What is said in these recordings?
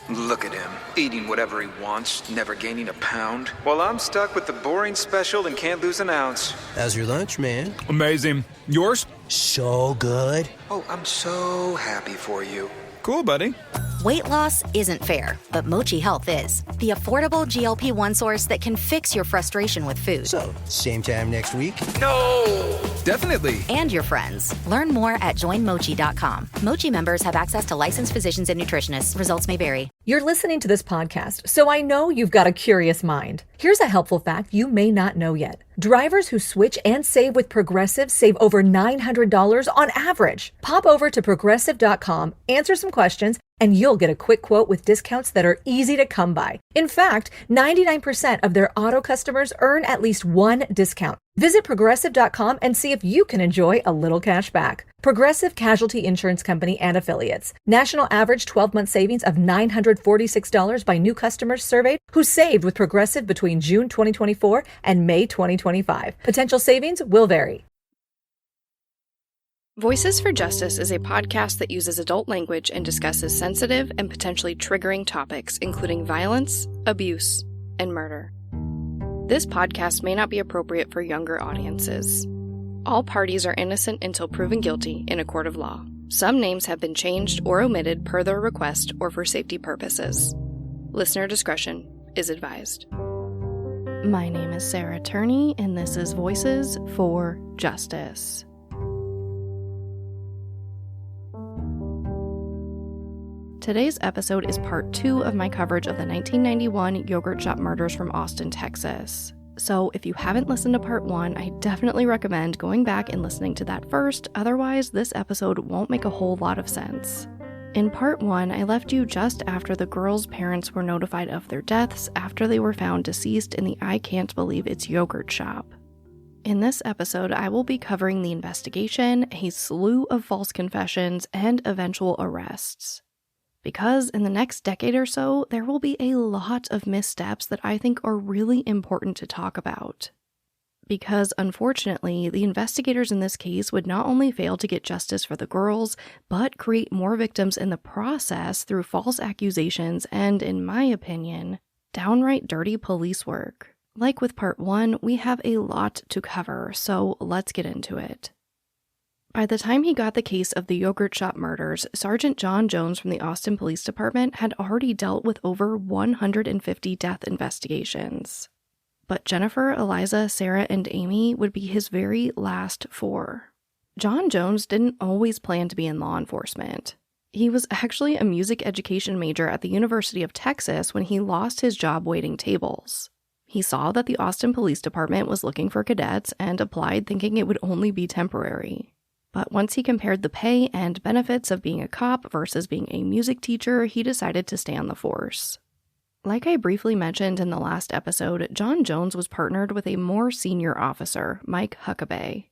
Look at him, eating whatever he wants, never gaining a pound. While I'm stuck with the boring special and can't lose an ounce. How's your lunch, man? Amazing. Yours? So good. Oh, I'm so happy for you. Cool, buddy. Weight loss isn't fair, but Mochi Health is. The affordable GLP-1 source that can fix your frustration with food. So, same time next week? No! Definitely. And your friends. Learn more at joinmochi.com. Mochi members have access to licensed physicians and nutritionists. Results may vary. You're listening to this podcast, so I know you've got a curious mind. Here's a helpful fact you may not know yet. Drivers who switch and save with Progressive save over $900 on average. Pop over to progressive.com, answer some questions, and you'll get a quick quote with discounts that are easy to come by. In fact, 99% of their auto customers earn at least one discount. Visit progressive.com and see if you can enjoy a little cash back. Progressive Casualty Insurance Company and Affiliates. National average 12-month savings of $946 by new customers surveyed who saved with Progressive between June 2024 and May 2025. Potential savings will vary. Voices for Justice is a podcast that uses adult language and discusses sensitive and potentially triggering topics, including violence, abuse, and murder. This podcast may not be appropriate for younger audiences. All parties are innocent until proven guilty in a court of law. Some names have been changed or omitted per their request or for safety purposes. Listener discretion is advised. My name is Sarah Turney, and this is Voices for Justice. Today's episode is part 2 of my coverage of the 1991 yogurt shop murders from Austin, Texas. So if you haven't listened to part 1, I definitely recommend going back and listening to that first, otherwise this episode won't make a whole lot of sense. In part 1, I left you just after the girls' parents were notified of their deaths after they were found deceased in the I Can't Believe It's Yogurt shop. In this episode, I will be covering the investigation, a slew of false confessions, and eventual arrests. Because in the next decade or so, there will be a lot of missteps that I think are really important to talk about. Because unfortunately, the investigators in this case would not only fail to get justice for the girls, but create more victims in the process through false accusations and, in my opinion, downright dirty police work. Like with part 1, we have a lot to cover, so let's get into it. By the time he got the case of the yogurt shop murders, Sergeant John Jones from the Austin Police Department had already dealt with over 150 death investigations. But Jennifer, Eliza, Sarah, and Amy would be his very last 4. John Jones didn't always plan to be in law enforcement. He was actually a music education major at the University of Texas when he lost his job waiting tables. He saw that the Austin Police Department was looking for cadets and applied thinking it would only be temporary. But once he compared the pay and benefits of being a cop versus being a music teacher, he decided to stay on the force. Like I briefly mentioned in the last episode, John Jones was partnered with a more senior officer, Mike Huckabee.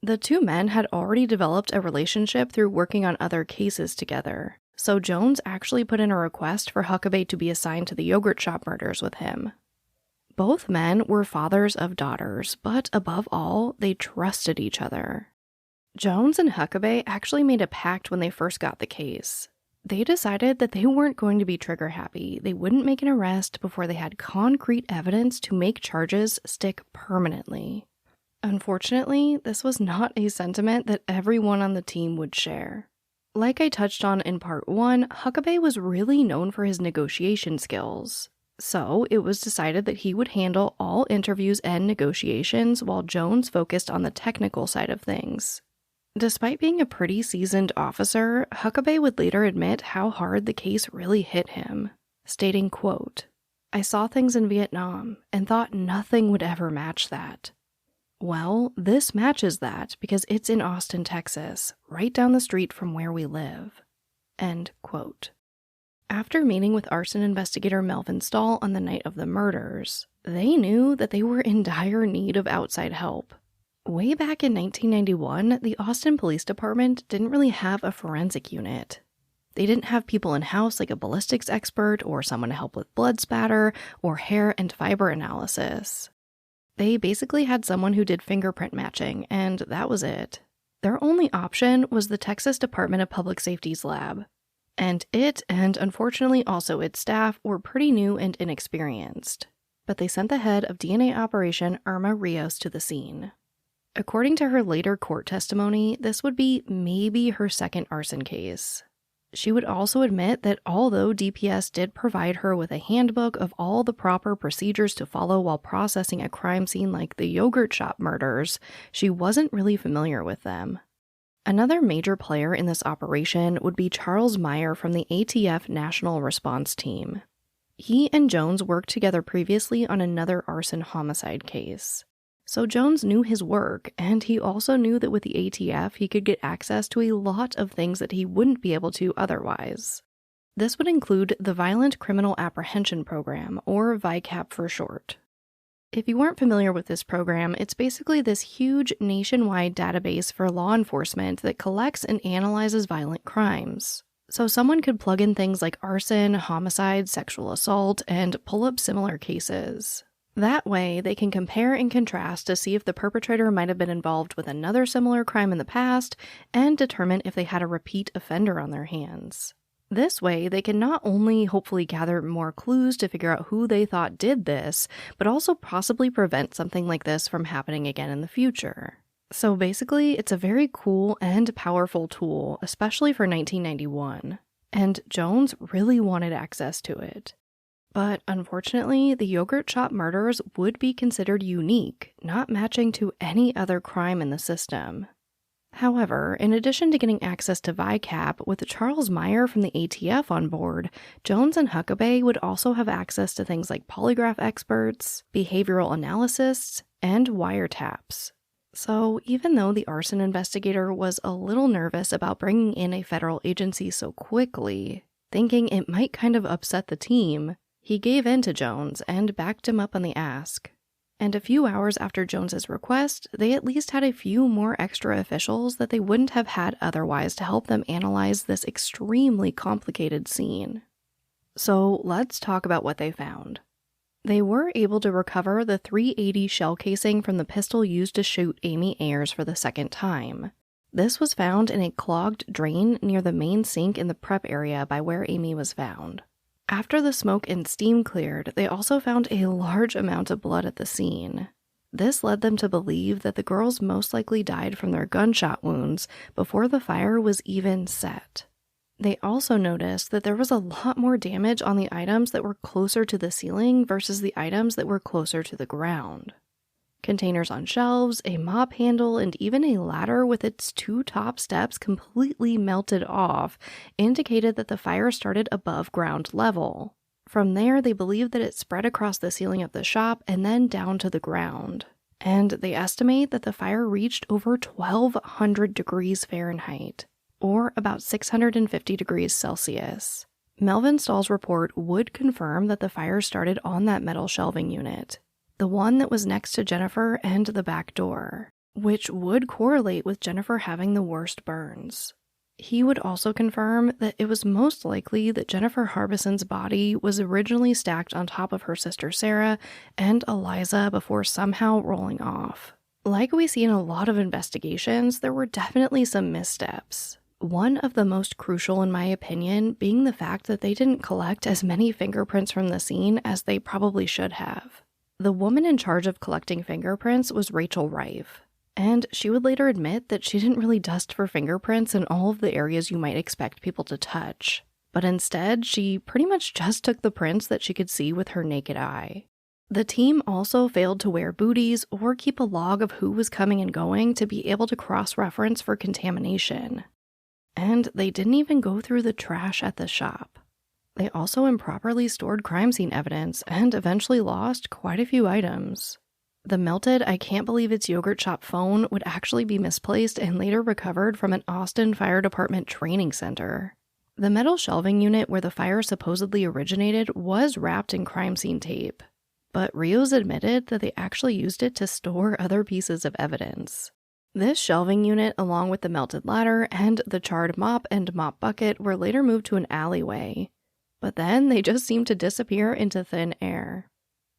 The two men had already developed a relationship through working on other cases together, so Jones actually put in a request for Huckabee to be assigned to the yogurt shop murders with him. Both men were fathers of daughters, but above all, they trusted each other. Jones and Huckabee actually made a pact when they first got the case. They decided that they weren't going to be trigger-happy. They wouldn't make an arrest before they had concrete evidence to make charges stick permanently. Unfortunately, this was not a sentiment that everyone on the team would share. Like I touched on in part 1, Huckabee was really known for his negotiation skills. So it was decided that he would handle all interviews and negotiations while Jones focused on the technical side of things. Despite being a pretty seasoned officer, Huckabee would later admit how hard the case really hit him, stating, quote, "I saw things in Vietnam and thought nothing would ever match that. Well, this matches that because it's in Austin, Texas, right down the street from where we live." End quote. After meeting with arson investigator Melvin Stahl on the night of the murders, they knew that they were in dire need of outside help. Way back in 1991, the Austin Police Department didn't really have a forensic unit. They didn't have people in-house like a ballistics expert or someone to help with blood spatter or hair and fiber analysis. They basically had someone who did fingerprint matching, and that was it. Their only option was the Texas Department of Public Safety's lab. And it, and unfortunately also its staff, were pretty new and inexperienced. But they sent the head of DNA operation, Irma Rios, to the scene. According to her later court testimony, this would be maybe her second arson case. She would also admit that although DPS did provide her with a handbook of all the proper procedures to follow while processing a crime scene like the yogurt shop murders, she wasn't really familiar with them. Another major player in this operation would be Charles Meyer from the ATF National Response Team. He and Jones worked together previously on another arson homicide case. So Jones knew his work, and he also knew that with the ATF he could get access to a lot of things that he wouldn't be able to otherwise. This would include the Violent Criminal Apprehension Program, or VICAP for short. If you weren't familiar with this program, it's basically this huge nationwide database for law enforcement that collects and analyzes violent crimes. So someone could plug in things like arson, homicide, sexual assault, and pull up similar cases. That way, they can compare and contrast to see if the perpetrator might have been involved with another similar crime in the past and determine if they had a repeat offender on their hands. This way, they can not only hopefully gather more clues to figure out who they thought did this, but also possibly prevent something like this from happening again in the future. So basically, it's a very cool and powerful tool, especially for 1991, and Jones really wanted access to it. But unfortunately, the yogurt shop murders would be considered unique, not matching to any other crime in the system. However, in addition to getting access to VICAP, with Charles Meyer from the ATF on board, Jones and Huckabee would also have access to things like polygraph experts, behavioral analysts, and wiretaps. So even though the arson investigator was a little nervous about bringing in a federal agency so quickly, thinking it might kind of upset the team, he gave in to Jones and backed him up on the ask. And a few hours after Jones's request, they at least had a few more extra officials that they wouldn't have had otherwise to help them analyze this extremely complicated scene. So let's talk about what they found. They were able to recover the .380 shell casing from the pistol used to shoot Amy Ayers for the second time. This was found in a clogged drain near the main sink in the prep area by where Amy was found. After the smoke and steam cleared, they also found a large amount of blood at the scene. This led them to believe that the girls most likely died from their gunshot wounds before the fire was even set. They also noticed that there was a lot more damage on the items that were closer to the ceiling versus the items that were closer to the ground. Containers on shelves, a mop handle, and even a ladder with its two top steps completely melted off indicated that the fire started above ground level. From there, they believed that it spread across the ceiling of the shop and then down to the ground. And they estimate that the fire reached over 1,200 degrees Fahrenheit, or about 650 degrees Celsius. Melvin Stahl's report would confirm that the fire started on that metal shelving unit, the one that was next to Jennifer and the back door, which would correlate with Jennifer having the worst burns. He would also confirm that it was most likely that Jennifer Harbison's body was originally stacked on top of her sister Sarah and Eliza before somehow rolling off. Like we see in a lot of investigations, there were definitely some missteps. One of the most crucial, in my opinion, being the fact that they didn't collect as many fingerprints from the scene as they probably should have. The woman in charge of collecting fingerprints was Rachel Rife, and she would later admit that she didn't really dust for fingerprints in all of the areas you might expect people to touch, but instead she pretty much just took the prints that she could see with her naked eye. The team also failed to wear booties or keep a log of who was coming and going to be able to cross-reference for contamination. And they didn't even go through the trash at the shop. They also improperly stored crime scene evidence and eventually lost quite a few items. The melted I can't believe it's yogurt shop phone would actually be misplaced and later recovered from an Austin Fire Department training center. The metal shelving unit where the fire supposedly originated was wrapped in crime scene tape, but Rios admitted that they actually used it to store other pieces of evidence. This shelving unit, along with the melted ladder and the charred mop and mop bucket, were later moved to an alleyway. But then they just seemed to disappear into thin air.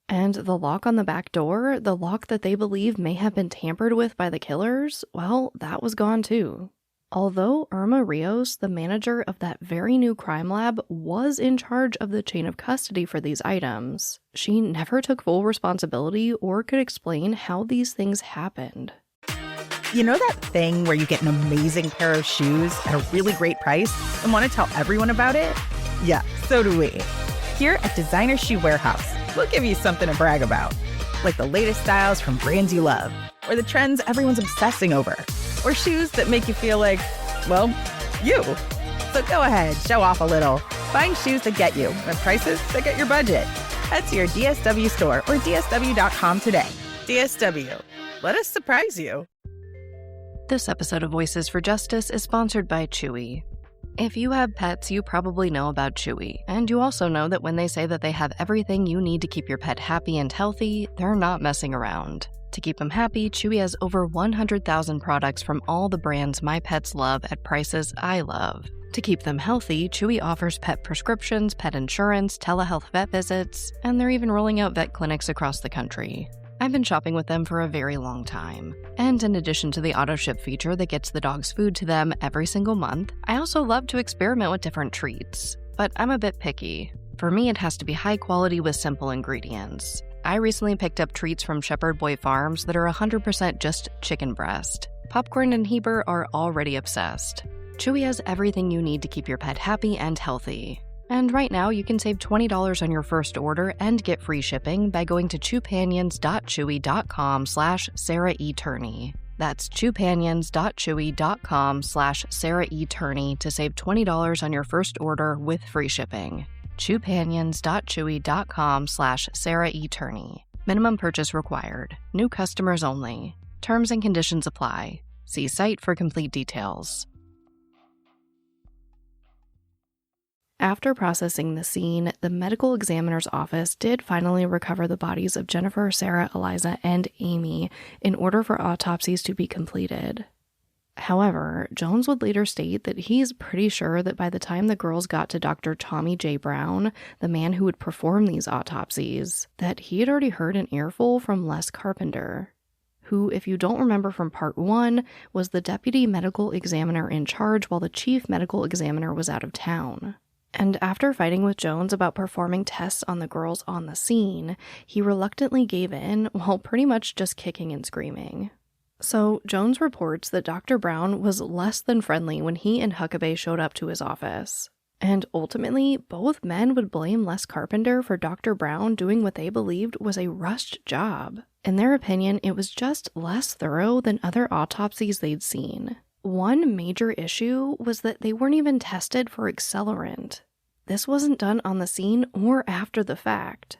And the lock on the back door, the lock that they believe may have been tampered with by the killers, well, that was gone too. Although Irma Rios, the manager of that very new crime lab, was in charge of the chain of custody for these items, she never took full responsibility or could explain how these things happened. You know that thing where you get an amazing pair of shoes at a really great price and want to tell everyone about it? Yeah, so do we. Here at Designer Shoe Warehouse, we'll give you something to brag about, like the latest styles from brands you love, or the trends everyone's obsessing over, or shoes that make you feel like, well, you. So go ahead, show off a little. Find shoes that get you at prices that get your budget. Head to your DSW store or DSW.com today. DSW, let us surprise you. This episode of Voices for Justice is sponsored by Chewy. If you have pets, you probably know about Chewy, and you also know that when they say that they have everything you need to keep your pet happy and healthy, they're not messing around. To keep them happy, Chewy has over 100,000 products from all the brands my pets love at prices I love. To keep them healthy, Chewy offers pet prescriptions, pet insurance, telehealth vet visits, and they're even rolling out vet clinics across the country. I've been shopping with them for a very long time. And in addition to the auto-ship feature that gets the dog's food to them every single month, I also love to experiment with different treats. But I'm a bit picky. For me, it has to be high quality with simple ingredients. I recently picked up treats from Shepherd Boy Farms that are 100% just chicken breast. Popcorn and Heber are already obsessed. Chewy has everything you need to keep your pet happy and healthy. And right now, you can save $20 on your first order and get free shipping by going to chewpanions.chewy.com/Sarah E. Turney. That's chewpanions.chewy.com/Sarah E. Turney to save $20 on your first order with free shipping. chewpanions.chewy.com/Sarah E. Turney. Minimum purchase required. New customers only. Terms and conditions apply. See site for complete details. After processing the scene, the medical examiner's office did finally recover the bodies of Jennifer, Sarah, Eliza, and Amy in order for autopsies to be completed. However, Jones would later state that he's pretty sure that by the time the girls got to Dr. Tommy J. Brown, the man who would perform these autopsies, that he had already heard an earful from Les Carpenter, who, if you don't remember from part 1, was the deputy medical examiner in charge while the chief medical examiner was out of town. And after fighting with Jones about performing tests on the girls on the scene, he reluctantly gave in while pretty much just kicking and screaming. So Jones reports that Dr. Brown was less than friendly when he and Huckabee showed up to his office. And ultimately, both men would blame Les Carpenter for Dr. Brown doing what they believed was a rushed job. In their opinion, it was just less thorough than other autopsies they'd seen. One major issue was that they weren't even tested for accelerant. This wasn't done on the scene or after the fact.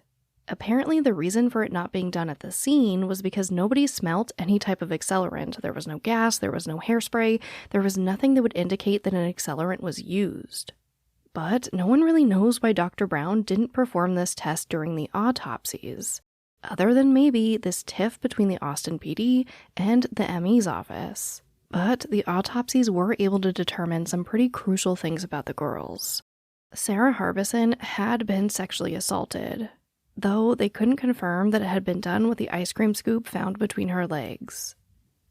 Apparently, the reason for it not being done at the scene was because nobody smelt any type of accelerant. There was no gas, there was no hairspray, there was nothing that would indicate that an accelerant was used. But no one really knows why Dr. Brown didn't perform this test during the autopsies, other than maybe this tiff between the Austin PD and the ME's office. But the autopsies were able to determine some pretty crucial things about the girls. Sarah Harbison had been sexually assaulted, though they couldn't confirm that it had been done with the ice cream scoop found between her legs.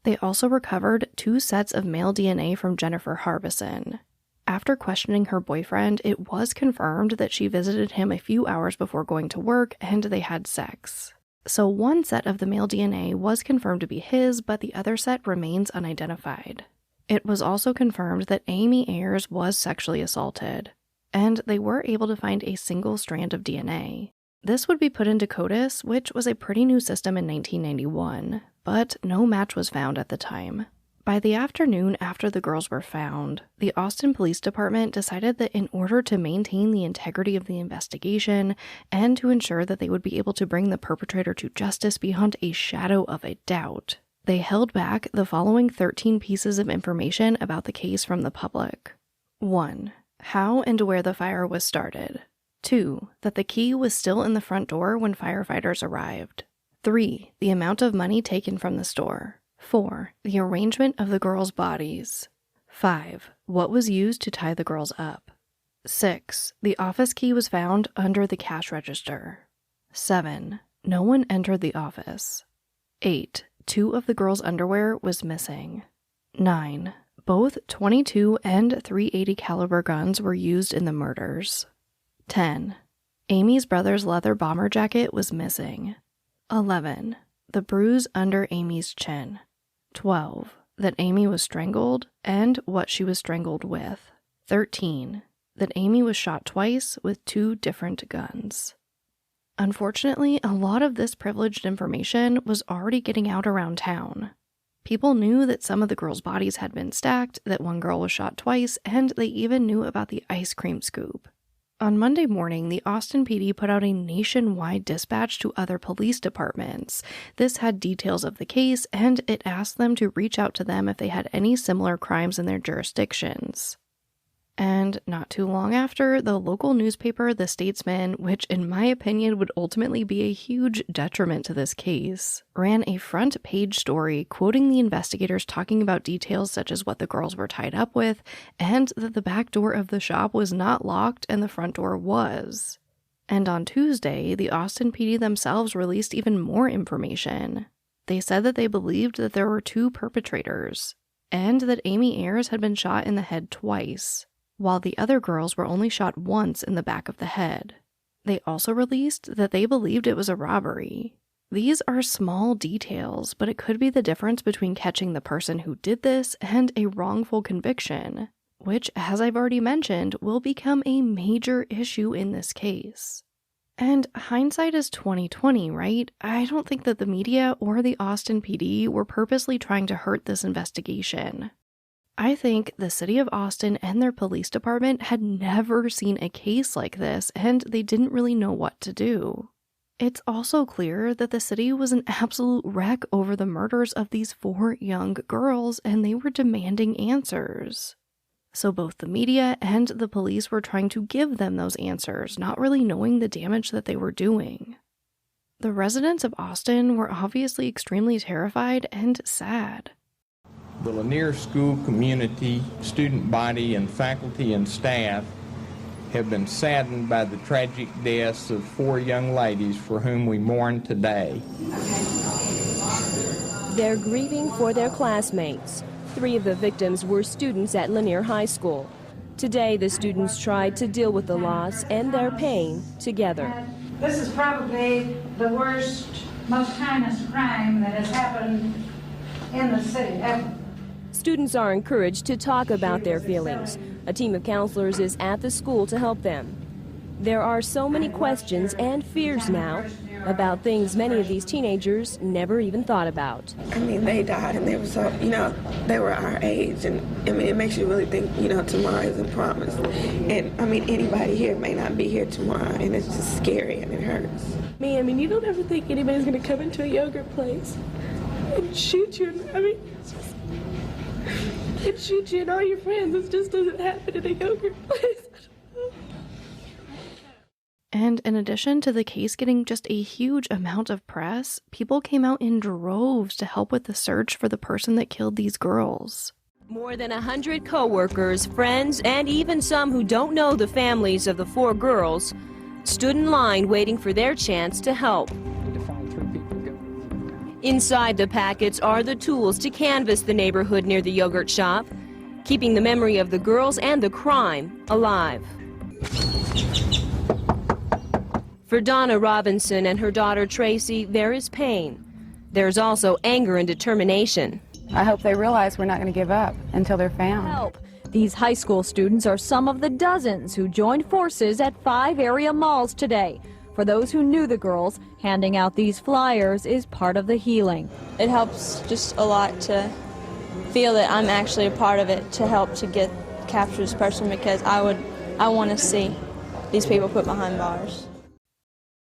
They also recovered 2 sets of male DNA from Jennifer Harbison. After questioning her boyfriend, it was confirmed that she visited him a few hours before going to work and they had sex. So 1 set of the male DNA was confirmed to be his, but the other set remains unidentified. It was also confirmed that Amy Ayers was sexually assaulted, and they were able to find a single strand of DNA. This would be put into CODIS, which was a pretty new system in 1991, but no match was found at the time. By the afternoon after the girls were found, the Austin Police Department decided that in order to maintain the integrity of the investigation and to ensure that they would be able to bring the perpetrator to justice beyond a shadow of a doubt, they held back the following 13 pieces of information about the case from the public. 1. How and where the fire was started. 2. That the key was still in the front door when firefighters arrived. 3. The amount of money taken from the store. 4. The arrangement of the girls' bodies. 5. What was used to tie the girls up. 6. The office key was found under the cash register. 7. No one entered the office. 8. 2 of the girls' underwear was missing. 9. Both .22 and .380 caliber guns were used in the murders. 10. Amy's brother's leather bomber jacket was missing. 11. The bruise under Amy's chin. 12. That Amy was strangled and what she was strangled with. 13. That Amy was shot twice with 2 different guns. Unfortunately, a lot of this privileged information was already getting out around town. People knew that some of the girls' bodies had been stacked, that one girl was shot twice, and they even knew about the ice cream scoop. On Monday morning, the Austin PD put out a nationwide dispatch to other police departments. This had details of the case, and it asked them to reach out to them if they had any similar crimes in their jurisdictions. And not too long after, the local newspaper, The Statesman, which in my opinion would ultimately be a huge detriment to this case, ran a front page story quoting the investigators talking about details such as what the girls were tied up with, and that the back door of the shop was not locked and the front door was. And on Tuesday, the Austin PD themselves released even more information. They said that they believed that there were 2 perpetrators, and that Amy Ayers had been shot in the head twice, while the other girls were only shot once in the back of the head. They also released that they believed it was a robbery. These are small details, but it could be the difference between catching the person who did this and a wrongful conviction, which, as I've already mentioned, will become a major issue in this case. And hindsight is 20/20, right? I don't think that the media or the Austin PD were purposely trying to hurt this investigation. I think the city of Austin and their police department had never seen a case like this, and they didn't really know what to do. It's also clear that the city was an absolute wreck over the murders of these 4 young girls, and they were demanding answers. So both the media and the police were trying to give them those answers, not really knowing the damage that they were doing. The residents of Austin were obviously extremely terrified and sad. The Lanier School community, student body, and faculty and staff have been saddened by the tragic deaths of 4 young ladies for whom we mourn today. They're grieving for their classmates. 3 of the victims were students at Lanier High School. Today, the students tried to deal with the loss and their pain together. This is probably the worst, most heinous crime that has happened in the city ever. Students are encouraged to talk about their feelings. A team of counselors is at the school to help them. There are so many questions and fears now about things many of these teenagers never even thought about. I mean, they died and they were so, they were our age. And I mean, it makes you really think, tomorrow isn't promised. And I mean, anybody here may not be here tomorrow, and it's just scary and it hurts. I mean, you don't ever think anybody's going to come into a yogurt place and shoot you. And shoot you and all your friends. It just doesn't happen in a yogurt place. And in addition to the case getting just a huge amount of press, people came out in droves to help with the search for the person that killed these girls. More than 100 co-workers, friends, and even some who don't know the families of the 4 girls stood in line waiting for their chance to help. Inside the packets are the tools to canvass the neighborhood near the yogurt shop, keeping the memory of the girls and the crime alive. For Donna Robinson and her daughter Tracy, there is pain. There's also anger and determination. I hope they realize we're not going to give up until they're found. Help. These high school students are some of the dozens who joined forces at 5 area malls today. For those who knew the girls, handing out these flyers is part of the healing. It helps just a lot to feel that I'm actually a part of it to help to capture this person, because I want to see these people put behind bars.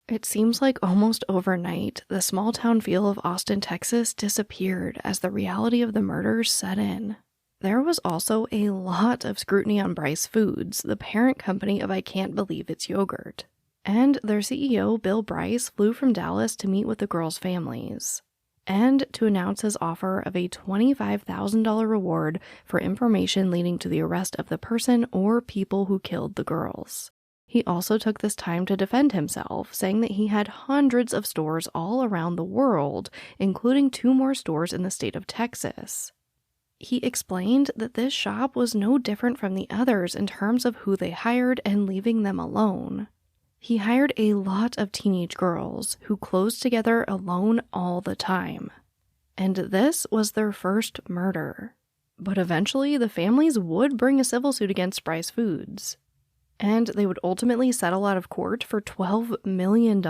It seems like almost overnight, the small town feel of Austin, Texas disappeared as the reality of the murders set in. There was also a lot of scrutiny on Bryce Foods, the parent company of I Can't Believe It's Yogurt. And their CEO, Bill Bryce, flew from Dallas to meet with the girls' families and to announce his offer of a $25,000 reward for information leading to the arrest of the person or people who killed the girls. He also took this time to defend himself, saying that he had hundreds of stores all around the world, including 2 more stores in the state of Texas. He explained that this shop was no different from the others in terms of who they hired and leaving them alone. He hired a lot of teenage girls who closed together alone all the time. And this was their first murder. But eventually, the families would bring a civil suit against Bryce Foods. And they would ultimately settle out of court for $12 million.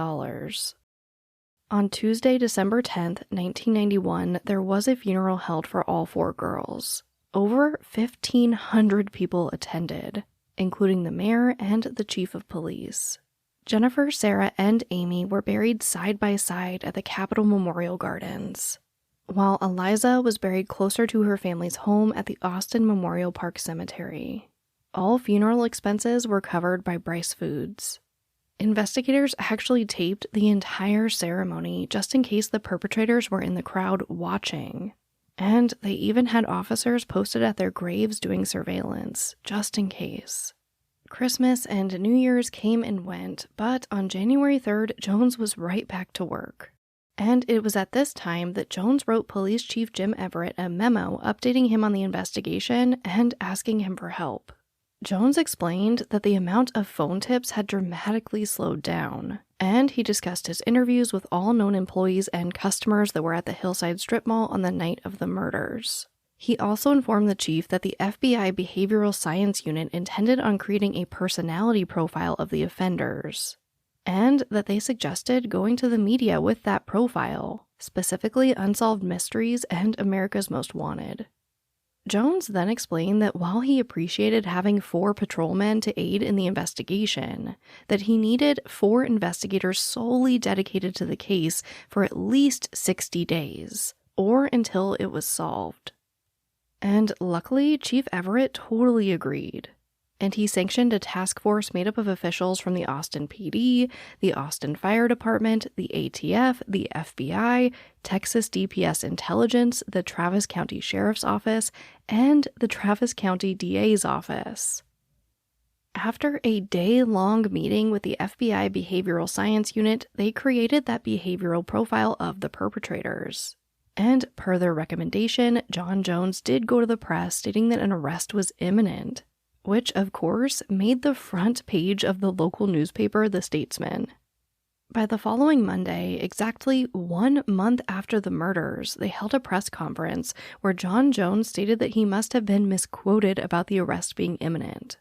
On Tuesday, December 10th, 1991, there was a funeral held for all 4 girls. Over 1,500 people attended, including the mayor and the chief of police. Jennifer, Sarah, and Amy were buried side by side at the Capitol Memorial Gardens, while Eliza was buried closer to her family's home at the Austin Memorial Park Cemetery. All funeral expenses were covered by Bryce Foods. Investigators actually taped the entire ceremony just in case the perpetrators were in the crowd watching. And they even had officers posted at their graves doing surveillance, just in case. Christmas and New Year's came and went, but on January 3rd, Jones was right back to work. And it was at this time that Jones wrote Police Chief Jim Everett a memo updating him on the investigation and asking him for help. Jones explained that the amount of phone tips had dramatically slowed down, and he discussed his interviews with all known employees and customers that were at the Hillside Strip Mall on the night of the murders. He also informed the chief that the FBI Behavioral Science Unit intended on creating a personality profile of the offenders, and that they suggested going to the media with that profile, specifically Unsolved Mysteries and America's Most Wanted. Jones then explained that while he appreciated having 4 patrolmen to aid in the investigation, that he needed 4 investigators solely dedicated to the case for at least 60 days, or until it was solved. And luckily, Chief Everett totally agreed, and he sanctioned a task force made up of officials from the Austin PD, the Austin Fire Department, the ATF, the FBI, Texas DPS Intelligence, the Travis County Sheriff's Office, and the Travis County DA's office. After a day-long meeting with the FBI Behavioral Science Unit, they created that behavioral profile of the perpetrators. And per their recommendation, John Jones did go to the press stating that an arrest was imminent, which, of course, made the front page of the local newspaper, The Statesman. By the following Monday, exactly 1 month after the murders, they held a press conference where John Jones stated that he must have been misquoted about the arrest being imminent.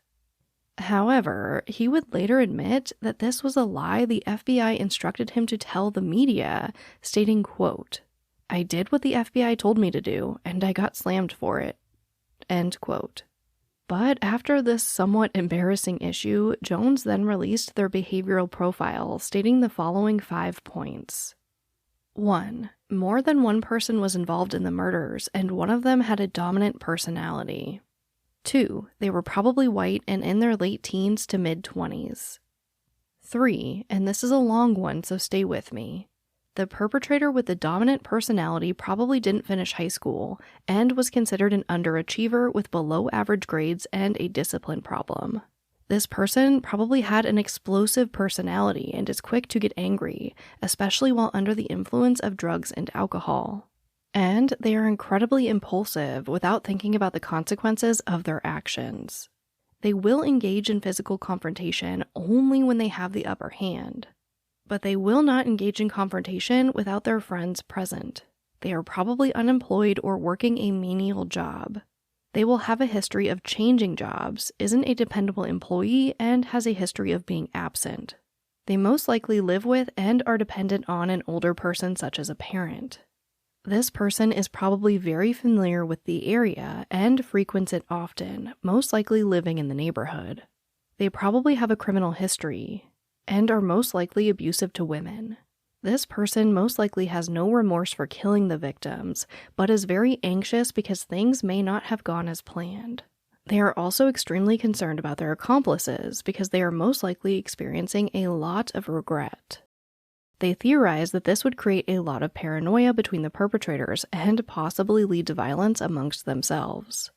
However, he would later admit that this was a lie the FBI instructed him to tell the media, stating, quote, "I did what the FBI told me to do, and I got slammed for it." End quote. But after this somewhat embarrassing issue, Jones then released their behavioral profile, stating the following 5 points. 1. More than one person was involved in the murders, and one of them had a dominant personality. 2. They were probably white and in their late teens to mid-20s. 3. And this is a long one, so stay with me. The perpetrator with the dominant personality probably didn't finish high school and was considered an underachiever with below-average grades and a discipline problem. This person probably had an explosive personality and is quick to get angry, especially while under the influence of drugs and alcohol. And they are incredibly impulsive without thinking about the consequences of their actions. They will engage in physical confrontation only when they have the upper hand. But they will not engage in confrontation without their friends present. They are probably unemployed or working a menial job. They will have a history of changing jobs, isn't a dependable employee, and has a history of being absent. They most likely live with and are dependent on an older person such as a parent. This person is probably very familiar with the area and frequents it often, most likely living in the neighborhood. They probably have a criminal history and are most likely abusive to women. This person most likely has no remorse for killing the victims, but is very anxious because things may not have gone as planned. They are also extremely concerned about their accomplices because they are most likely experiencing a lot of regret. They theorize that this would create a lot of paranoia between the perpetrators and possibly lead to violence amongst themselves.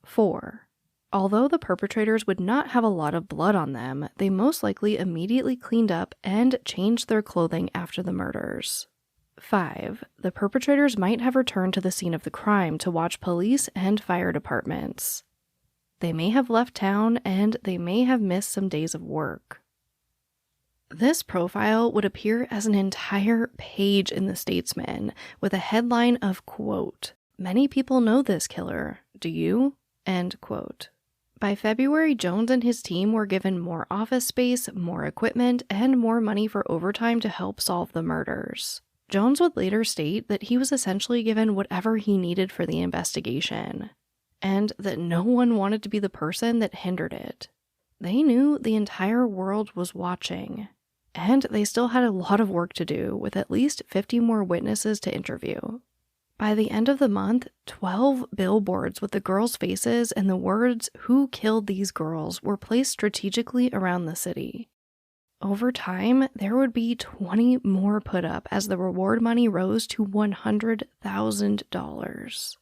4. Although the perpetrators would not have a lot of blood on them, they most likely immediately cleaned up and changed their clothing after the murders. 5. The perpetrators might have returned to the scene of the crime to watch police and fire departments. They may have left town, and they may have missed some days of work. This profile would appear as an entire page in the Statesman, with a headline of, quote, "Many people know this killer. Do you?" End quote. By February, Jones and his team were given more office space, more equipment, and more money for overtime to help solve the murders. Jones would later state that he was essentially given whatever he needed for the investigation, and that no one wanted to be the person that hindered it. They knew the entire world was watching, and they still had a lot of work to do, with at least 50 more witnesses to interview. By the end of the month, 12 billboards with the girls' faces and the words "Who killed these girls" were placed strategically around the city. Over time, there would be 20 more put up as the reward money rose to $100,000.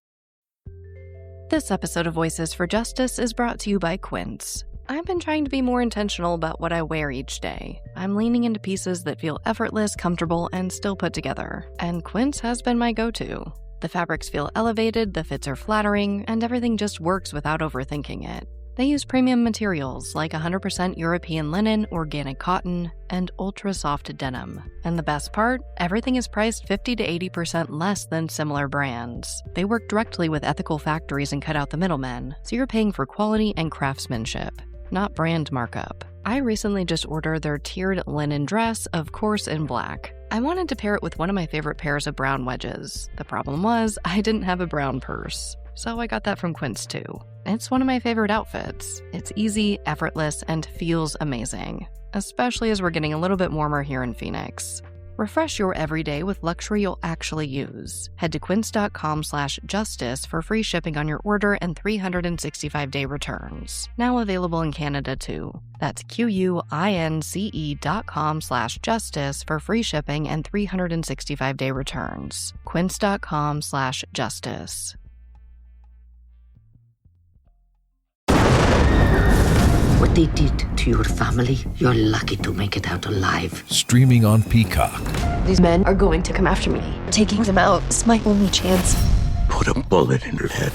This episode of Voices for Justice is brought to you by Quince. I've been trying to be more intentional about what I wear each day. I'm leaning into pieces that feel effortless, comfortable, and still put together, and Quince has been my go-to. The fabrics feel elevated, the fits are flattering, and everything just works without overthinking it. They use premium materials like 100% European linen, organic cotton, and ultra-soft denim. And the best part? Everything is priced 50 to 80% less than similar brands. They work directly with ethical factories and cut out the middlemen, so you're paying for quality and craftsmanship, not brand markup. I recently just ordered their tiered linen dress, of course in black. I wanted to pair it with one of my favorite pairs of brown wedges. The problem was, I didn't have a brown purse, so I got that from Quince too. It's one of my favorite outfits. It's easy, effortless, and feels amazing, especially as we're getting a little bit warmer here in Phoenix. Refresh your everyday with luxury you'll actually use. Head to quince.com/justice for free shipping on your order and 365-day returns. Now available in Canada too. That's QUINCE.com/justice for free shipping and 365-day returns. Quince.com/justice. What they did to your family, you're lucky to make it out alive. Streaming on Peacock. These men are going to come after me. Taking them out is my only chance. Put a bullet in her head.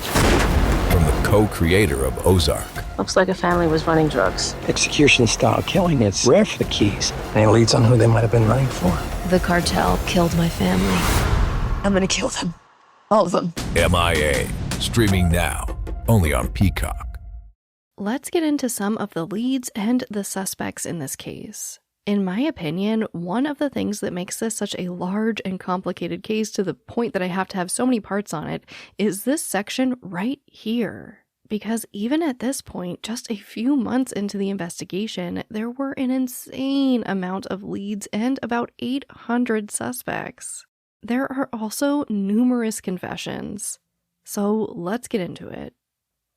From the co-creator of Ozark. Looks like a family was running drugs. Execution-style killing, it's rare for the Keys. Any leads on who they might have been running for? The cartel killed my family. I'm gonna kill them. All of them. MIA. Streaming now. Only on Peacock. Let's get into some of the leads and the suspects in this case. In my opinion, one of the things that makes this such a large and complicated case to the point that I have to have so many parts on it is this section right here. Because even at this point, just a few months into the investigation, there were an insane amount of leads and about 800 suspects. There are also numerous confessions. So let's get into it.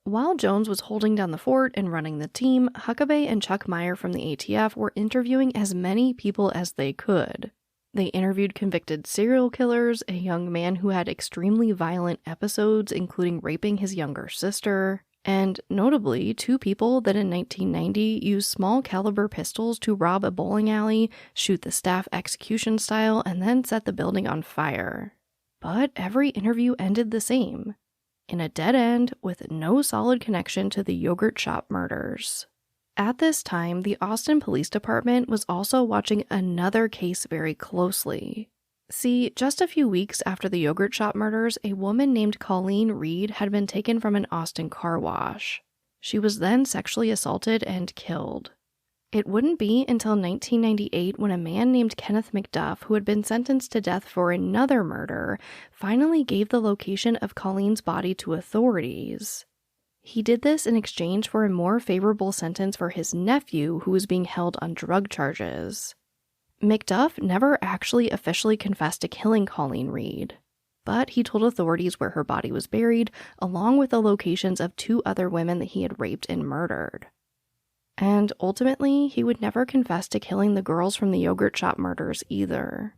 While Jones was holding down the fort and running the team, Huckabee and Chuck Meyer from the ATF were interviewing as many people as they could. They interviewed convicted serial killers, a young man who had extremely violent episodes, including raping his younger sister, and notably, 2 people that in 1990 used small caliber pistols to rob a bowling alley, shoot the staff execution style, and then set the building on fire. But every interview ended the same, in a dead end with no solid connection to the yogurt shop murders. At this time, the Austin Police Department was also watching another case very closely. See, just a few weeks after the yogurt shop murders, a woman named Colleen Reed had been taken from an Austin car wash. She was then sexually assaulted and killed. It wouldn't be until 1998 when a man named Kenneth McDuff, who had been sentenced to death for another murder, finally gave the location of Colleen's body to authorities. He did this in exchange for a more favorable sentence for his nephew, who was being held on drug charges. McDuff never actually officially confessed to killing Colleen Reed, but he told authorities where her body was buried, along with the locations of 2 other women that he had raped and murdered. And ultimately, he would never confess to killing the girls from the yogurt shop murders either.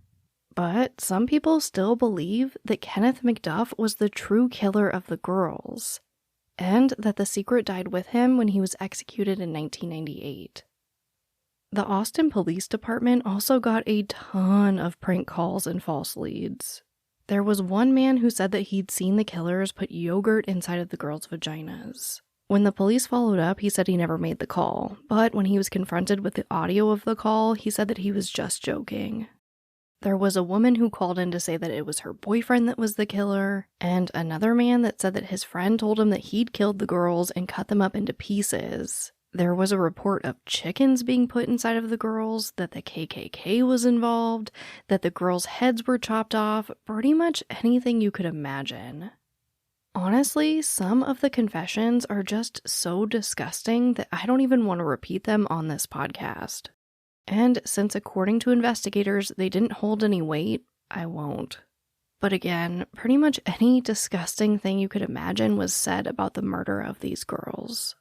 But some people still believe that Kenneth McDuff was the true killer of the girls, and that the secret died with him when he was executed in 1998. The Austin Police Department also got a ton of prank calls and false leads. There was one man who said that he'd seen the killers put yogurt inside of the girls' vaginas. When the police followed up, he said he never made the call, but when he was confronted with the audio of the call, he said that he was just joking. There was a woman who called in to say that it was her boyfriend that was the killer, and another man that said that his friend told him that he'd killed the girls and cut them up into pieces. There was a report of chickens being put inside of the girls, that the KKK was involved, that the girls' heads were chopped off, pretty much anything you could imagine. Honestly, some of the confessions are just so disgusting that I don't even want to repeat them on this podcast. And since according to investigators, they didn't hold any weight, I won't. But again, pretty much any disgusting thing you could imagine was said about the murder of these girls.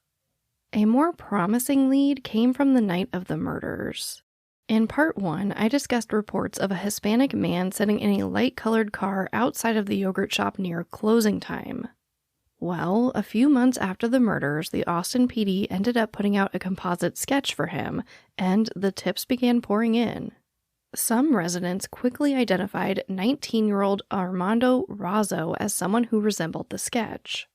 A more promising lead came from the night of the murders. In part 1, I discussed reports of a Hispanic man sitting in a light-colored car outside of the yogurt shop near closing time. Well, a few months after the murders, the Austin PD ended up putting out a composite sketch for him, and the tips began pouring in. Some residents quickly identified 19-year-old Armando Razzo as someone who resembled the sketch,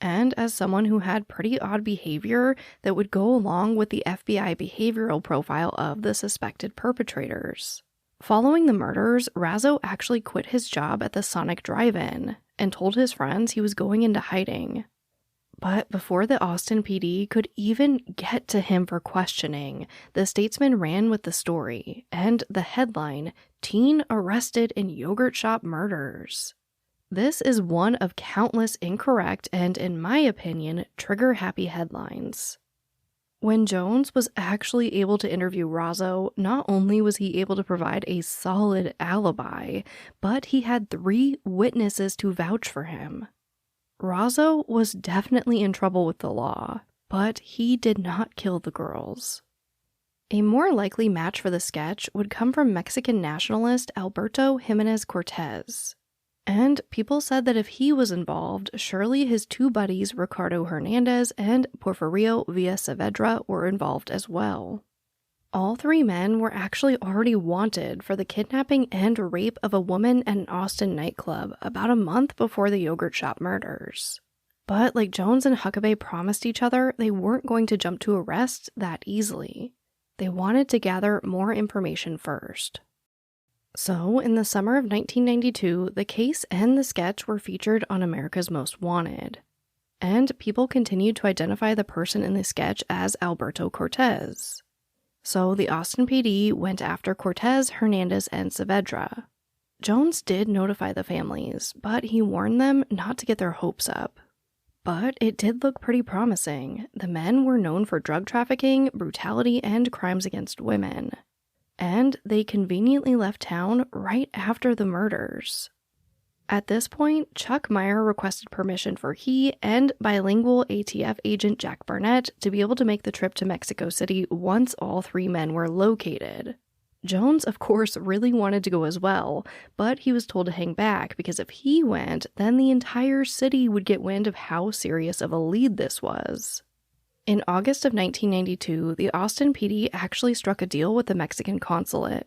and as someone who had pretty odd behavior that would go along with the FBI behavioral profile of the suspected perpetrators. Following the murders, Razzo actually quit his job at the Sonic Drive-In and told his friends he was going into hiding. But before the Austin PD could even get to him for questioning, the Statesman ran with the story, and the headline, "Teen Arrested in Yogurt Shop Murders." This is one of countless incorrect and, in my opinion, trigger-happy headlines. When Jones was actually able to interview Razzo, not only was he able to provide a solid alibi, but he had 3 witnesses to vouch for him. Razzo was definitely in trouble with the law, but he did not kill the girls. A more likely match for the sketch would come from Mexican nationalist Alberto Jimenez Cortez. And people said that if he was involved, surely his 2 buddies, Ricardo Hernandez and Porfirio Villa Saavedra, were involved as well. All 3 men were actually already wanted for the kidnapping and rape of a woman at an Austin nightclub about a month before the yogurt shop murders. But like Jones and Huckabee promised each other, they weren't going to jump to arrest that easily. They wanted to gather more information first. So, in the summer of 1992, the case and the sketch were featured on America's Most Wanted. And people continued to identify the person in the sketch as Alberto Cortez. So, the Austin PD went after Cortez, Hernandez, and Saavedra. Jones did notify the families, but he warned them not to get their hopes up. But it did look pretty promising. The men were known for drug trafficking, brutality, and crimes against women. And they conveniently left town right after the murders. At this point, Chuck Meyer requested permission for he and bilingual ATF agent Jack Barnett to be able to make the trip to Mexico City once all 3 men were located. Jones, of course, really wanted to go as well, but he was told to hang back because if he went, then the entire city would get wind of how serious of a lead this was. In August of 1992, the Austin PD actually struck a deal with the Mexican consulate.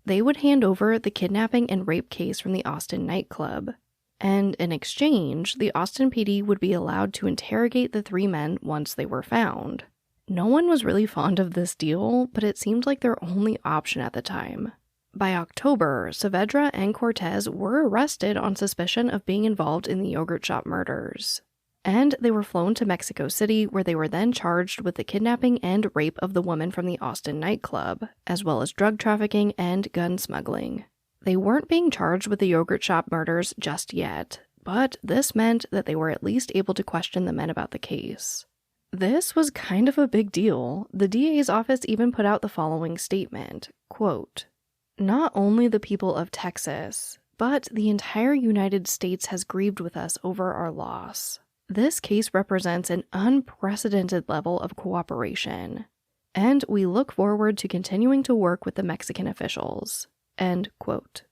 They would hand over the kidnapping and rape case from the Austin nightclub. And in exchange, the Austin PD would be allowed to interrogate the 3 men once they were found. No one was really fond of this deal, but it seemed like their only option at the time. By October, Saavedra and Cortez were arrested on suspicion of being involved in the yogurt shop murders. And they were flown to Mexico City, where they were then charged with the kidnapping and rape of the woman from the Austin nightclub, as well as drug trafficking and gun smuggling. They weren't being charged with the yogurt shop murders just yet, but this meant that they were at least able to question the men about the case. This was kind of a big deal. The DA's office even put out the following statement, quote, "Not only the people of Texas, but the entire United States has grieved with us over our loss. This case represents an unprecedented level of cooperation, and we look forward to continuing to work with the Mexican officials." End quote.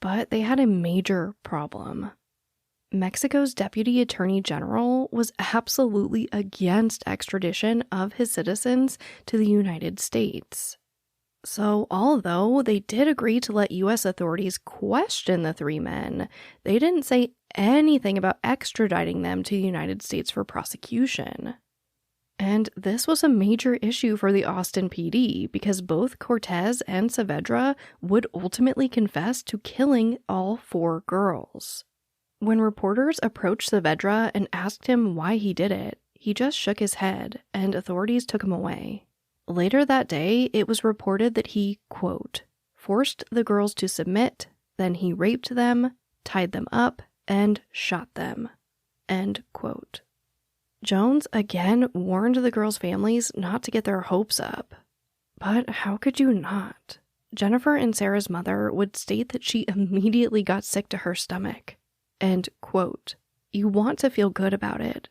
But they had a major problem. Mexico's Deputy Attorney General was absolutely against extradition of his citizens to the United States. So, although they did agree to let U.S. authorities question the three men, they didn't say anything about extraditing them to the United States for prosecution. And this was a major issue for the Austin PD because both Cortez and Saavedra would ultimately confess to killing all 4 girls. When reporters approached Saavedra and asked him why he did it, he just shook his head, and authorities took him away. Later that day, it was reported that he, quote, forced the girls to submit, then he raped them, tied them up, and shot them, end quote. Jones again warned the girls' families not to get their hopes up. But how could you not? Jennifer and Sarah's mother would state that she immediately got sick to her stomach. And, quote, you want to feel good about it,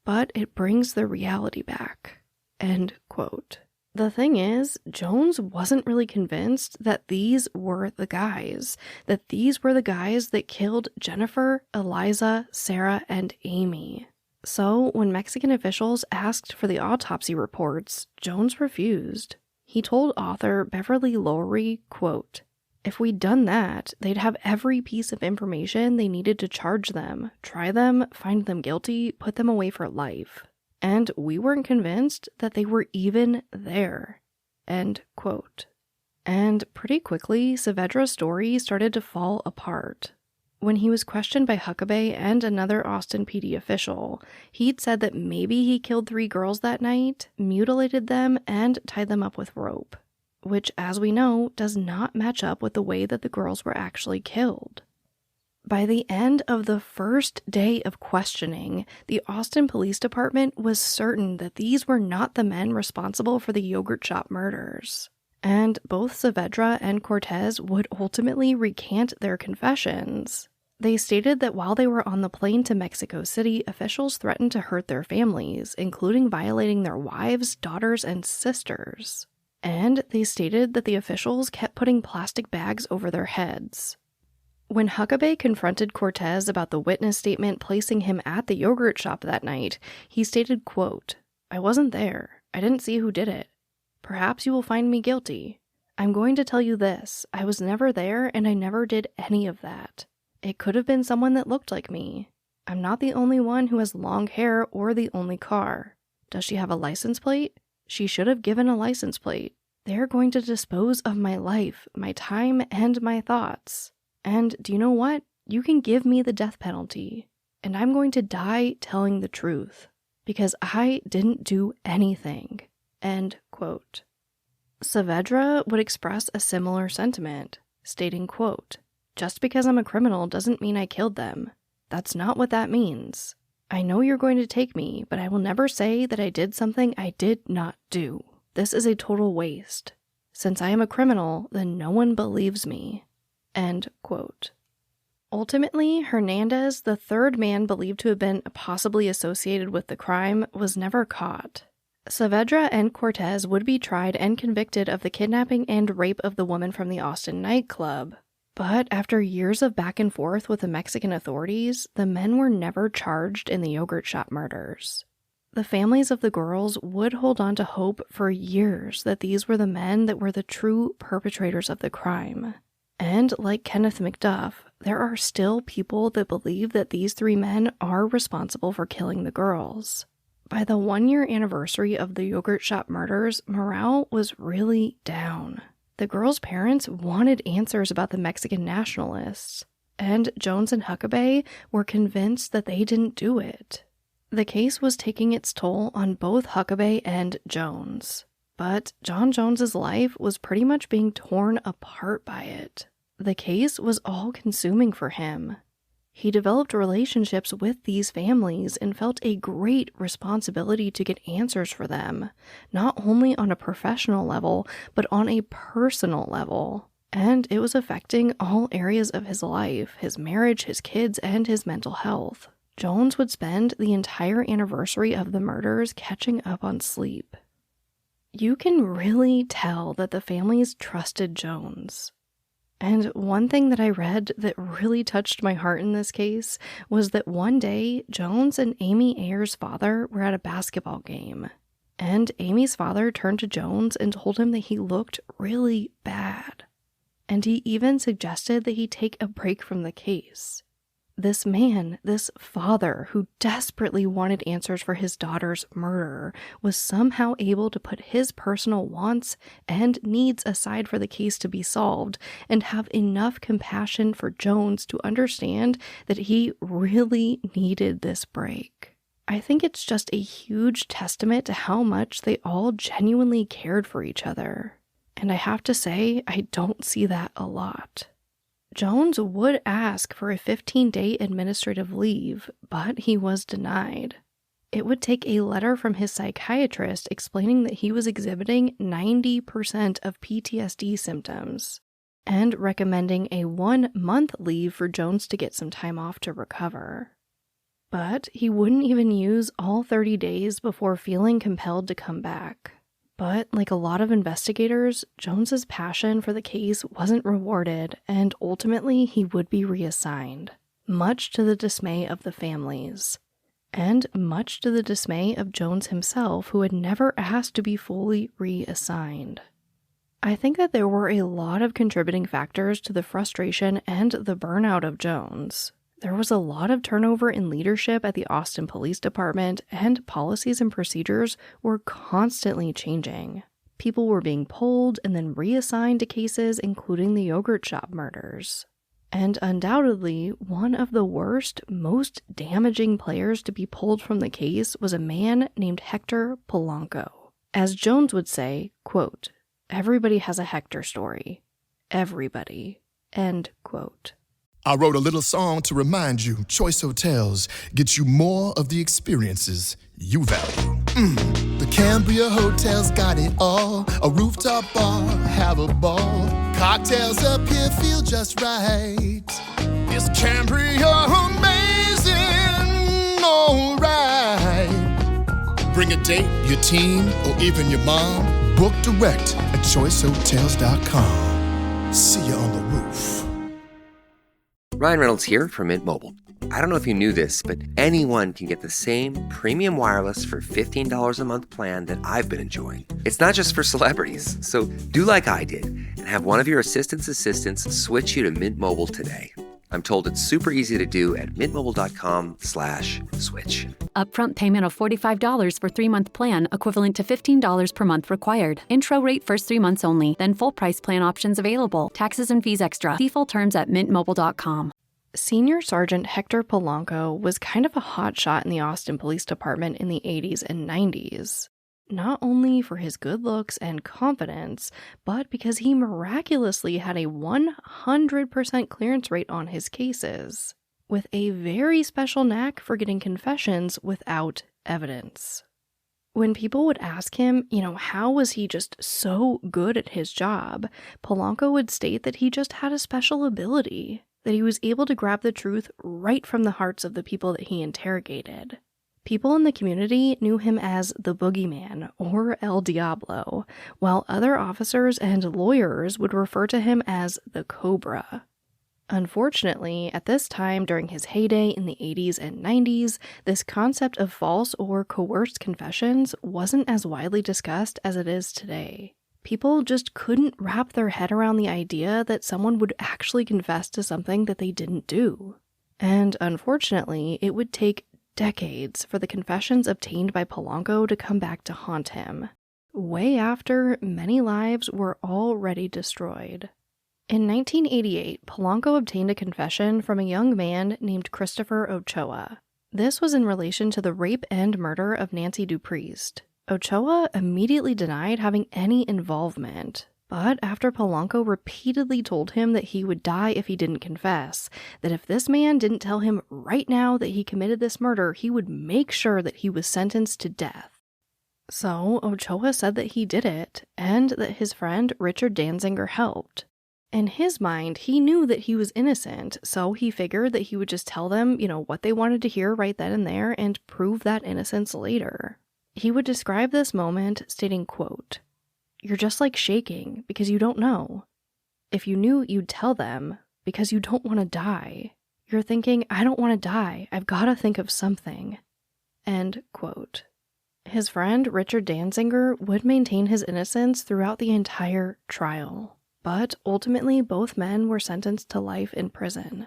but it brings the reality back, end quote. The thing is, Jones wasn't really convinced that these were the guys, that killed Jennifer, Eliza, Sarah, and Amy. So, when Mexican officials asked for the autopsy reports, Jones refused. He told author Beverly Lowry, quote, if we'd done that, they'd have every piece of information they needed to charge them, try them, find them guilty, put them away for life. And we weren't convinced that they were even there, end quote. And pretty quickly, Saavedra's story started to fall apart. When he was questioned by Huckabee and another Austin PD official, he'd said that maybe he killed 3 girls that night, mutilated them, and tied them up with rope, which, as we know, does not match up with the way that the girls were actually killed. By the end of the first day of questioning, the Austin Police Department was certain that these were not the men responsible for the yogurt shop murders. And both Saavedra and Cortez would ultimately recant their confessions. They stated that while they were on the plane to Mexico City, officials threatened to hurt their families, including violating their wives, daughters, and sisters. And they stated that the officials kept putting plastic bags over their heads. When Huckabee confronted Cortez about the witness statement placing him at the yogurt shop that night, he stated, quote, I wasn't there. I didn't see who did it. Perhaps you will find me guilty. I'm going to tell you this. I was never there and I never did any of that. It could have been someone that looked like me. I'm not the only one who has long hair or the only car. Does she have a license plate? She should have given a license plate. They're going to dispose of my life, my time, and my thoughts. And do you know what? You can give me the death penalty. And I'm going to die telling the truth. Because I didn't do anything. End quote. Saavedra would express a similar sentiment, stating, quote, just because I'm a criminal doesn't mean I killed them. That's not what that means. I know you're going to take me, but I will never say that I did something I did not do. This is a total waste. Since I am a criminal, then no one believes me. End quote. Ultimately, Hernandez, the third man believed to have been possibly associated with the crime, was never caught. Saavedra and Cortez would be tried and convicted of the kidnapping and rape of the woman from the Austin nightclub. But after years of back and forth with the Mexican authorities, the men were never charged in the yogurt shop murders. The families of the girls would hold on to hope for years that these were the men that were the true perpetrators of the crime. And like Kenneth McDuff, there are still people that believe that these 3 men are responsible for killing the girls. By the 1-year anniversary of the yogurt shop murders, morale was really down. The girls' parents wanted answers about the Mexican nationalists, and Jones and Huckabee were convinced that they didn't do it. The case was taking its toll on both Huckabee and Jones, but John Jones's life was pretty much being torn apart by it. The case was all-consuming for him. He developed relationships with these families and felt a great responsibility to get answers for them, not only on a professional level, but on a personal level. And it was affecting all areas of his life, his marriage, his kids, and his mental health. Jones would spend the entire anniversary of the murders catching up on sleep. You can really tell that the families trusted Jones. And one thing that I read that really touched my heart in this case was that one day, Jones and Amy Ayer's father were at a basketball game. And Amy's father turned to Jones and told him that he looked really bad. And he even suggested that he take a break from the case. This man, this father who desperately wanted answers for his daughter's murder, was somehow able to put his personal wants and needs aside for the case to be solved and have enough compassion for Jones to understand that he really needed this break. I think it's just a huge testament to how much they all genuinely cared for each other. And I have to say, I don't see that a lot. Jones would ask for a 15-day administrative leave, but he was denied. It would take a letter from his psychiatrist explaining that he was exhibiting 90% of PTSD symptoms, and recommending a 1-month leave for Jones to get some time off to recover. But he wouldn't even use all 30 days before feeling compelled to come back. But like a lot of investigators, Jones's passion for the case wasn't rewarded, and ultimately he would be reassigned, much to the dismay of the families, and much to the dismay of Jones himself, who had never asked to be fully reassigned. I think that there were a lot of contributing factors to the frustration and the burnout of Jones. There was a lot of turnover in leadership at the Austin Police Department, and policies and procedures were constantly changing. People were being pulled and then reassigned to cases, including the yogurt shop murders. And undoubtedly, one of the worst, most damaging players to be pulled from the case was a man named Hector Polanco. As Jones would say, quote, "Everybody has a Hector story. Everybody." End quote. I wrote a little song to remind you, Choice Hotels get you more of the experiences you value. The Cambria Hotel's got it all. A rooftop bar, have a ball. Cocktails up here feel just right. Is Cambria amazing? All right. Bring a date, your team, or even your mom. Book direct at choicehotels.com. See you on the roof. Ryan Reynolds here from Mint Mobile. I don't know if you knew this, but anyone can get the same premium wireless for $15 a month plan that I've been enjoying. It's not just for celebrities. So do like I did and have one of your assistants switch you to Mint Mobile today. I'm told it's super easy to do at mintmobile.com/switch. Upfront payment of $45 for 3-month plan, equivalent to $15 per month required. Intro rate first 3 months only, then full price plan options available. Taxes and fees extra. See full terms at mintmobile.com. Senior Sergeant Hector Polanco was kind of a hotshot in the Austin Police Department in the 80s and 90s. Not only for his good looks and confidence, but because he miraculously had a 100% clearance rate on his cases, with a very special knack for getting confessions without evidence. When people would ask him, how was he just so good at his job, Polanco would state that he just had a special ability, that he was able to grab the truth right from the hearts of the people that he interrogated. People in the community knew him as the Boogeyman, or El Diablo, while other officers and lawyers would refer to him as the Cobra. Unfortunately, at this time during his heyday in the 80s and 90s, this concept of false or coerced confessions wasn't as widely discussed as it is today. People just couldn't wrap their head around the idea that someone would actually confess to something that they didn't do. And unfortunately, it would take decades for the confessions obtained by Polanco to come back to haunt him, way after many lives were already destroyed. In 1988, Polanco obtained a confession from a young man named Christopher Ochoa. This was in relation to the rape and murder of Nancy Dupriest. Ochoa immediately denied having any involvement, but after Polanco repeatedly told him that he would die if he didn't confess, that if this man didn't tell him right now that he committed this murder, he would make sure that he was sentenced to death. So Ochoa said that he did it, and that his friend Richard Danziger helped. In his mind, he knew that he was innocent, so he figured that he would just tell them, what they wanted to hear right then and there and prove that innocence later. He would describe this moment stating, quote, "You're just like shaking because you don't know. If you knew, you'd tell them because you don't want to die. You're thinking, I don't want to die. I've got to think of something." End quote. His friend Richard Danziger would maintain his innocence throughout the entire trial, but ultimately both men were sentenced to life in prison.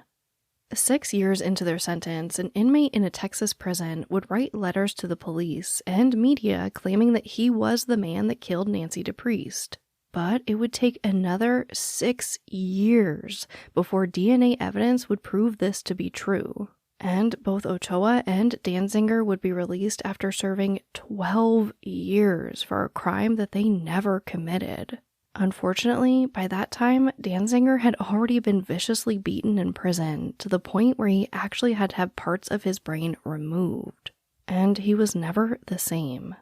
6 years into their sentence, an inmate in a Texas prison would write letters to the police and media claiming that he was the man that killed Nancy DePriest. But it would take another 6 years before DNA evidence would prove this to be true. And both Ochoa and Danziger would be released after serving 12 years for a crime that they never committed. Unfortunately, by that time, Danziger had already been viciously beaten in prison to the point where he actually had to have parts of his brain removed. And he was never the same.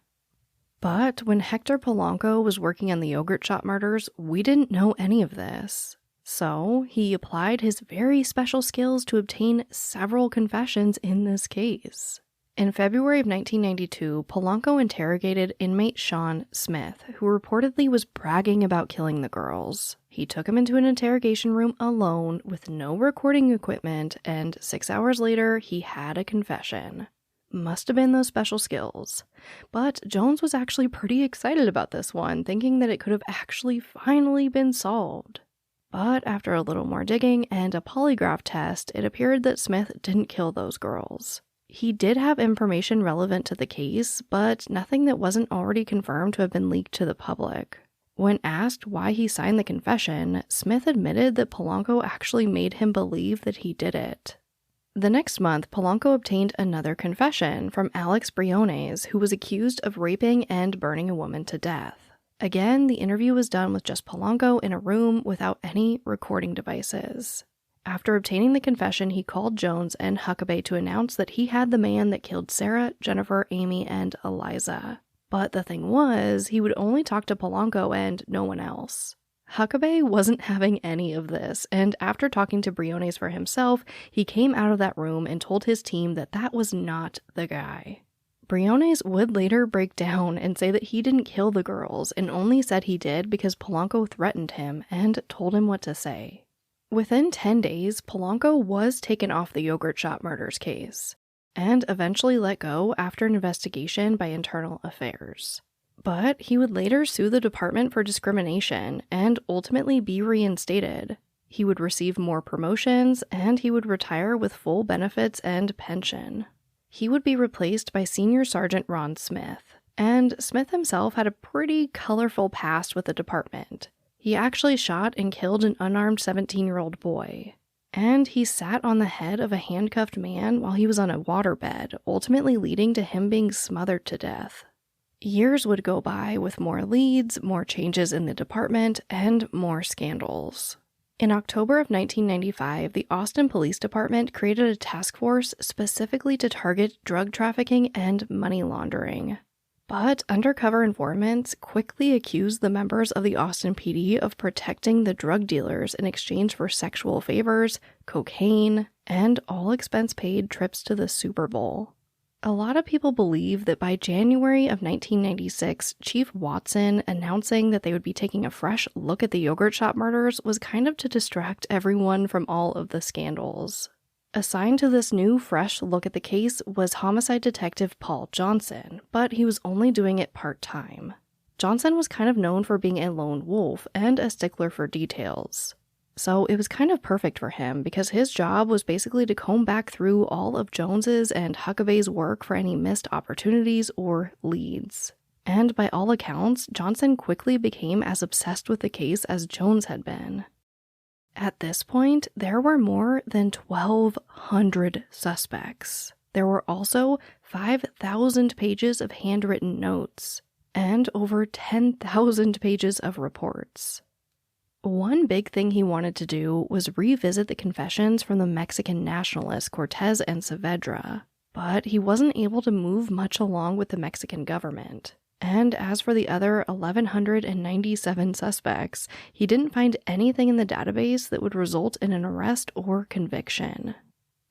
But when Hector Polanco was working on the yogurt shop murders, we didn't know any of this. So he applied his very special skills to obtain several confessions in this case. In February of 1992, Polanco interrogated inmate Sean Smith, who reportedly was bragging about killing the girls. He took him into an interrogation room alone with no recording equipment, and 6 hours later, he had a confession. Must have been those special skills. But Jones was actually pretty excited about this one, thinking that it could have actually finally been solved. But after a little more digging and a polygraph test, it appeared that Smith didn't kill those girls. He did have information relevant to the case, but nothing that wasn't already confirmed to have been leaked to the public. When asked why he signed the confession, Smith admitted that Polanco actually made him believe that he did it. The next month, Polanco obtained another confession from Alex Briones, who was accused of raping and burning a woman to death. Again, the interview was done with just Polanco in a room without any recording devices. After obtaining the confession, he called Jones and Huckabee to announce that he had the man that killed Sarah, Jennifer, Amy, and Eliza. But the thing was, he would only talk to Polanco and no one else. Huckabee wasn't having any of this, and after talking to Briones for himself, he came out of that room and told his team that that was not the guy. Briones would later break down and say that he didn't kill the girls and only said he did because Polanco threatened him and told him what to say. Within 10 days, Polanco was taken off the yogurt shop murders case, and eventually let go after an investigation by Internal Affairs. But he would later sue the department for discrimination and ultimately be reinstated. He would receive more promotions, and he would retire with full benefits and pension. He would be replaced by Senior Sergeant Ron Smith, and Smith himself had a pretty colorful past with the department. He actually shot and killed an unarmed 17-year-old boy. And he sat on the head of a handcuffed man while he was on a waterbed, ultimately leading to him being smothered to death. Years would go by with more leads, more changes in the department, and more scandals. In October of 1995, the Austin Police Department created a task force specifically to target drug trafficking and money laundering. But undercover informants quickly accused the members of the Austin PD of protecting the drug dealers in exchange for sexual favors, cocaine, and all-expense-paid trips to the Super Bowl. A lot of people believe that by January of 1996, Chief Watson announcing that they would be taking a fresh look at the yogurt shop murders was kind of to distract everyone from all of the scandals. Assigned to this new, fresh look at the case was homicide detective Paul Johnson, but he was only doing it part-time. Johnson was kind of known for being a lone wolf and a stickler for details. So it was kind of perfect for him because his job was basically to comb back through all of Jones's and Huckabee's work for any missed opportunities or leads. And by all accounts, Johnson quickly became as obsessed with the case as Jones had been. At this point, there were more than 1,200 suspects. There were also 5,000 pages of handwritten notes and over 10,000 pages of reports. One big thing he wanted to do was revisit the confessions from the Mexican nationalists Cortez and Saavedra, but he wasn't able to move much along with the Mexican government. And as for the other 1,197 suspects, he didn't find anything in the database that would result in an arrest or conviction.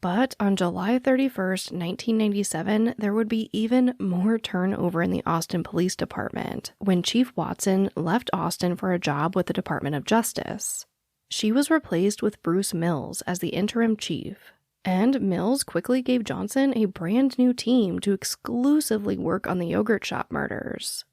But on July 31st, 1997, there would be even more turnover in the Austin Police Department when Chief Watson left Austin for a job with the Department of Justice. She was replaced with Bruce Mills as the interim chief. And Mills quickly gave Johnson a brand new team to exclusively work on the yogurt shop murders.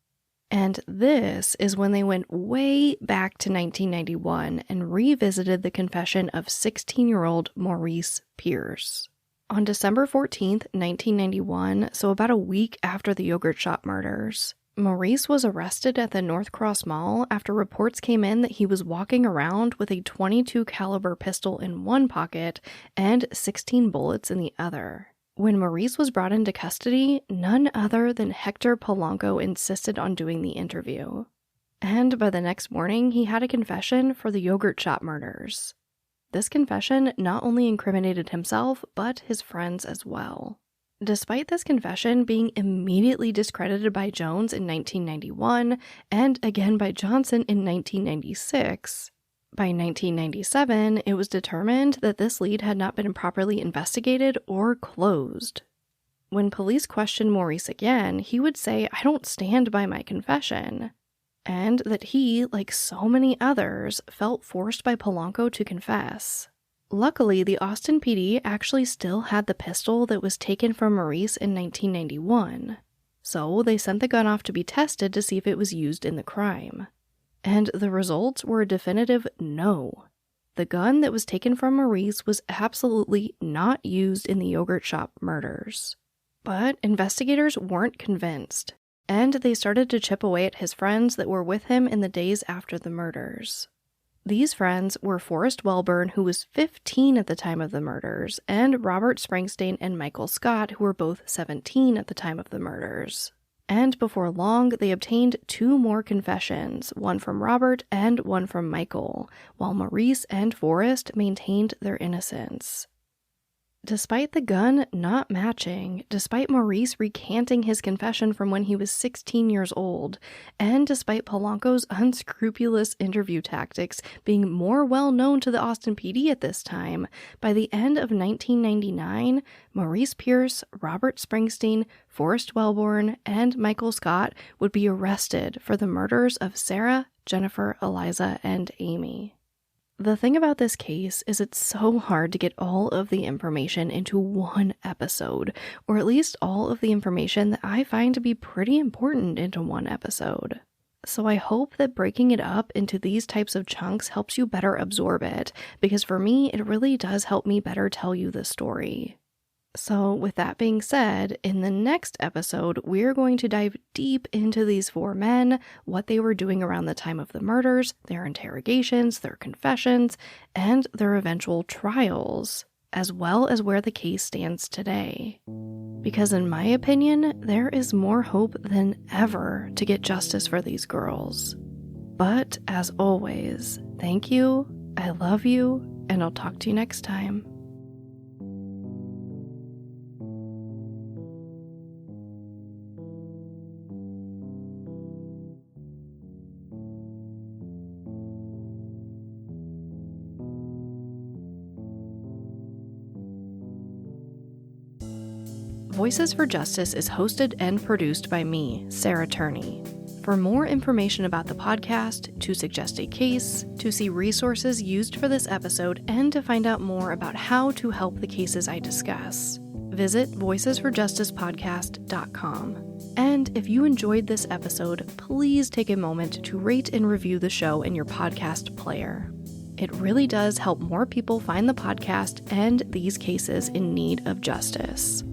And this is when they went way back to 1991 and revisited the confession of 16-year-old Maurice Pierce. On December 14th, 1991, so about a week after the yogurt shop murders, Maurice was arrested at the North Cross Mall after reports came in that he was walking around with a .22 caliber pistol in one pocket and 16 bullets in the other. When Maurice was brought into custody, none other than Hector Polanco insisted on doing the interview. And by the next morning, he had a confession for the yogurt shop murders. This confession not only incriminated himself, but his friends as well. Despite this confession being immediately discredited by Jones in 1991 and again by Johnson in 1996, by 1997 it was determined that this lead had not been properly investigated or closed. When police questioned Maurice again, he would say, "I don't stand by my confession," and that he, like so many others, felt forced by Polanco to confess. Luckily, the Austin PD actually still had the pistol that was taken from Maurice in 1991, so they sent the gun off to be tested to see if it was used in the crime. And the results were a definitive no. The gun that was taken from Maurice was absolutely not used in the yogurt shop murders. But investigators weren't convinced, and they started to chip away at his friends that were with him in the days after the murders. These friends were Forrest Wellborn, who was 15 at the time of the murders, and Robert Springsteen and Michael Scott, who were both 17 at the time of the murders. And before long, they obtained 2 more confessions, one from Robert and one from Michael, while Maurice and Forrest maintained their innocence. Despite the gun not matching, despite Maurice recanting his confession from when he was 16 years old, and despite Polanco's unscrupulous interview tactics being more well known to the Austin PD at this time, by the end of 1999, Maurice Pierce, Robert Springsteen, Forrest Wellborn, and Michael Scott would be arrested for the murders of Sarah, Jennifer, Eliza, and Amy. The thing about this case is it's so hard to get all of the information into one episode, or at least all of the information that I find to be pretty important into one episode. So I hope that breaking it up into these types of chunks helps you better absorb it, because for me, it really does help me better tell you the story. So with that being said, in the next episode, we're going to dive deep into these 4 men, what they were doing around the time of the murders, their interrogations, their confessions, and their eventual trials, as well as where the case stands today. Because in my opinion, there is more hope than ever to get justice for these girls. But as always, thank you, I love you, and I'll talk to you next time. Voices for Justice is hosted and produced by me, Sarah Turney. For more information about the podcast, to suggest a case, to see resources used for this episode, and to find out more about how to help the cases I discuss, visit voicesforjusticepodcast.com. And if you enjoyed this episode, please take a moment to rate and review the show in your podcast player. It really does help more people find the podcast and these cases in need of justice.